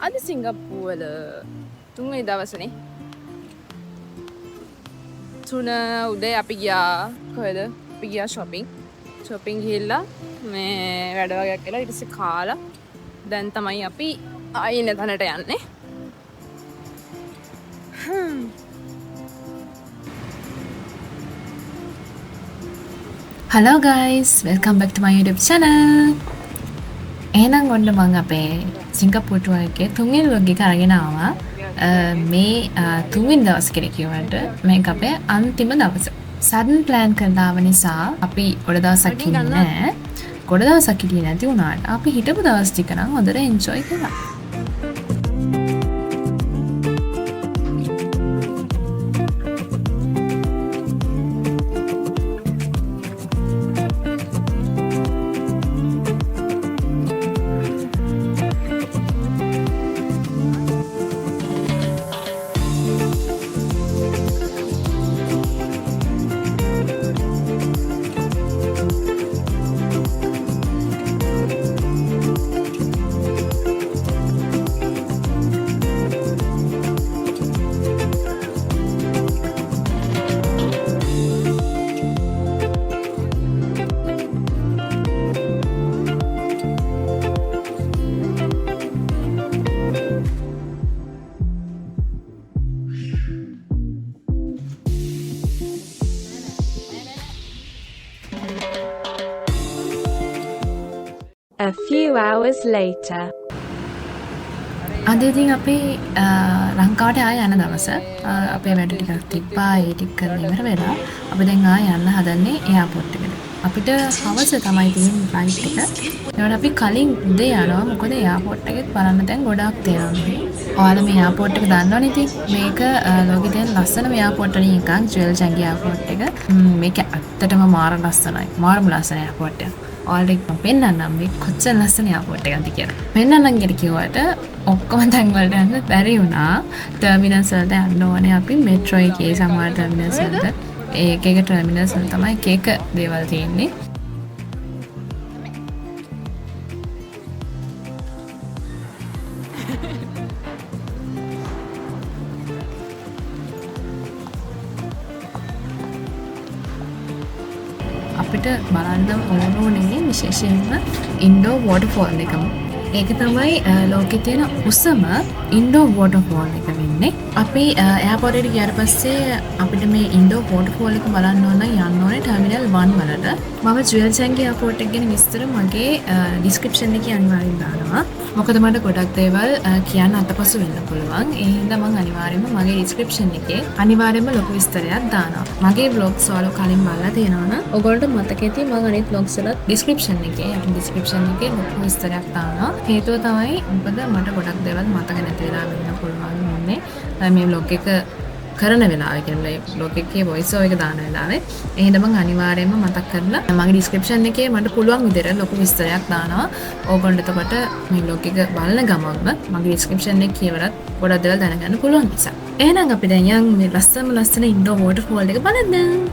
අද සිංගප්පූවල තුන්වෙනි දවසනේ. 3 උදේ අපි ගියා කොහෙද? අපි ගියා shopping ගිහිල්ලා මේ වැඩ වගේක් කළා. ඊට පස්සේ කාලා දැන් තමයි අපි ආයෙ තැනට යන්නේ. Hello guys, welcome back to my YouTube channel. එහෙනම් ඔන්න මම අපේ සිංගප්පූර් ටුවර් එකේ තුන්වෙනි vlog එක අරගෙන ආවා. මේ තුන්වෙනි දවස් කියලා කියවට මේක අපේ අන්තිම දවස. සඩන් ප්ලෑන් කරලා ආව නිසා අපි ගොඩ දවසක් ඉන්නේ නැහැ. ගොඩ දවසක් ඉන්නේ නැති වුණාට අපි හිටපු දවස් ටික නම් හොඳට එන්ජොයි කළා. A few hours later. අද ඉතින් අපි ලංකාවට ආය යන දවස අපේ වැඩ ටිකක් තිබ්බා ඒ ටික කරලා ඉවර වෙලා අපි දැන් ආය යන්න හදන්නේ එයාපෝට් එකට. අපිට හවස තමයි තියෙන ෆ්ලයිට් එක. ඒකට අපි කලින් උදේ යනවා මොකද එයාපෝට් එකෙත් බලන්න දැන් ගොඩාක් තියෙනවා. ඔයාලා මේ එයාපෝට් එක දන්නවනේ ඉතින් මේක ලෝකේ තියෙන ලස්සනම එයාපෝට් වලින් එකක් ජුවෙල් ජැංගි එයාපෝට් එක. මේක ඇත්තටම මාර ලස්සනයි. මාරම ලස්සන එයාපෝට් එකක්. ඔයාලට පෙන්නන්නම් මේ කොච්චර ලස්සන එයාපෝට් එකක්ද කියලා. පෙන්නන්නම් කියලා කිව්වට ඔක්කොම තැන් වලට යන්න බැරි වුණා. ටර්මිනල්ස් වලට යන්න ඕනේ අපි මෙට්‍රෝ එකේ සමහර ටර්මිනල්ස් වලට. ඒක එක ටර්මිනල්ස් වල තමයි එක දේවල් තියෙන්නේ. අපිට බලන්න ඕනේ විශේෂයෙන්ම ඉන්ඩෝ වෝටර්ෆෝල් එකම. ඒක තමයි ලෝකේ තියෙන උසම ඉන්ඩෝ වෝටර්ෆෝල් එක වෙන්නේ. අපි එයාපෝට් එකට ගියාට පස්සේ අපිට මේ ඉන්ඩෝ වෝටර්ෆෝල් එක බලන්න ඕන නම් යන්න ඕනේ ටර්මිනල් 1 වලට. මම ජුවෙල් ජැංගි එයාපෝට් එක ගැන විස්තර මගේ ඩිස්ක්‍රිප්ෂන් එකේ අනිවාර්යෙන් දානවා. මොකද මට ගොඩක් දේවල් කියන්න අතපසු වෙන්න පුළුවන්. ඒ හින්දා මම අනිවාර්යෙන්ම මගේ ඩිස්ක්‍රිප්ෂන් එකේ අනිවාර්යෙන්ම ලොකු විස්තරයක් දානවා. මගේ vlogs වල කලින් බලලා තියෙනවා නම් ඔයගොල්ලන්ට මතක ඇති මම අනිත් vlogs වල ඩිස්ක්‍රිප්ෂන් එකේ ලොකු විස්තරයක් දානවා. හේතුව තමයි මොකද මට ගොඩක් දේවල් මතක නැති වෙලා වෙන්න පුළුවන් මොන්නේ මේ vlog එක කරන වෙලාවේ කියන්නේ vlog එකේ voice over එක දාන වෙලාවේ ඒ හින්දා මම අනිවාර්යයෙන්ම මතක් කරලා මගේ description එකේ මට පුළුවන් විදිහට ලොකු විස්තරයක් දානවා. ඕගොල්ලන්ට එතකොට මේ vlog එක බලන ගමන්ම මගේ description එක කියවරත් ගොඩක් දේවල් දැනගන්න පුළුවන් නිසා. එහෙනම් අපි දැන් යන් මේ ලස්සන ඉන්ඩෝ වෝටර්ෆෝල් එක බලන්න.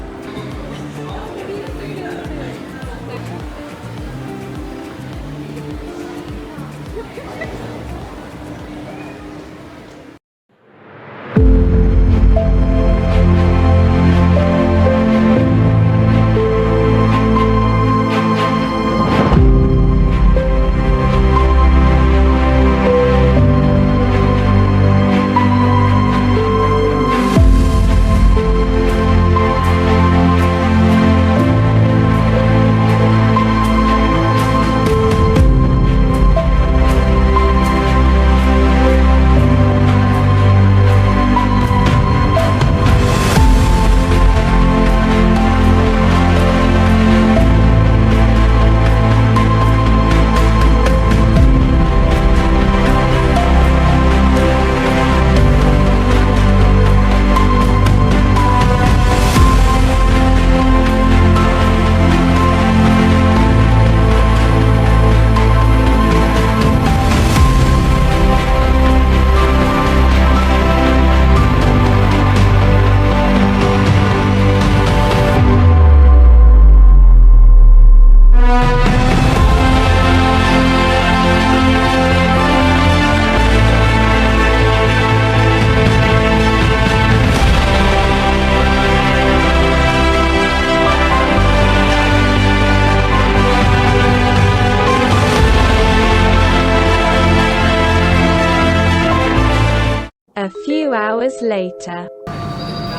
A few hours later.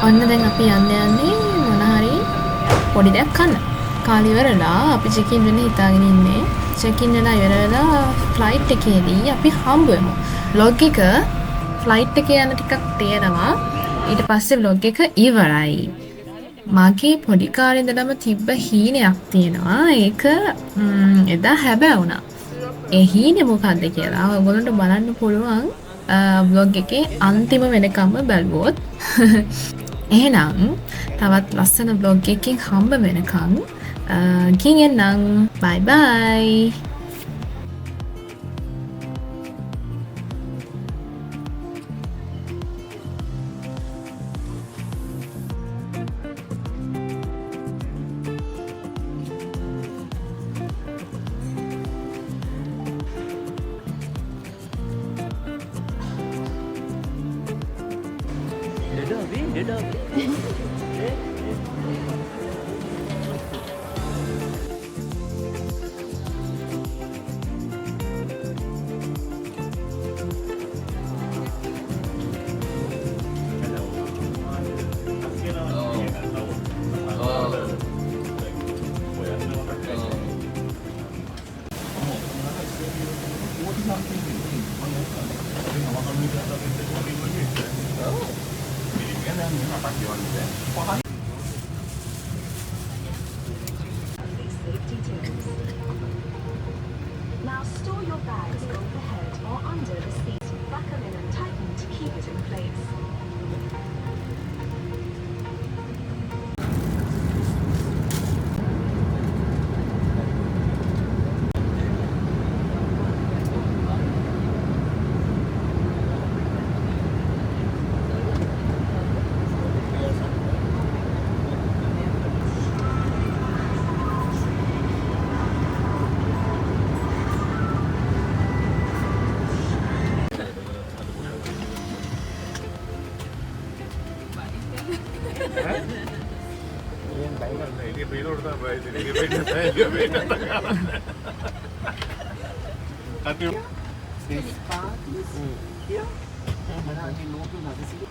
ඔන්න දැන් අපි යන්නේ මොන හරි පොඩි දෙයක් කන්න. කාලේ ඉවරලා අපි චෙක් ඉන් වෙන්න හිතාගෙන ඉන්නේ. චෙක් ඉන් වෙලා ඉවරලා ෆ්ලයිට් එකේදී අපි හම්බ වෙමු. vlog එක ෆ්ලයිට් එකේ යන ටිකක් තේරෙනවා. ඊට පස්සේ vlog එක ඉවරයි. මගේ පොඩි කාලේ ඉඳලම තිබ්බ හීනයක් තියෙනවා. ඒක එදා හැබෑ වුණා. ඒ හීනේ මොකද්ද කියලා ඔයගොල්ලන්ට බලන්න පුළුවන් vlog එකේ අන්තිම වෙනකම්ම බලුවොත්. එහෙනම් තවත් ලස්සන vlog එකකින් හම්බ වෙනකන් ගිහින් එන්නම්. bye bye. Now store your bags overhead or under the seat. Buckle in and tighten to keep it in place. Space park is here. And I can move to another city.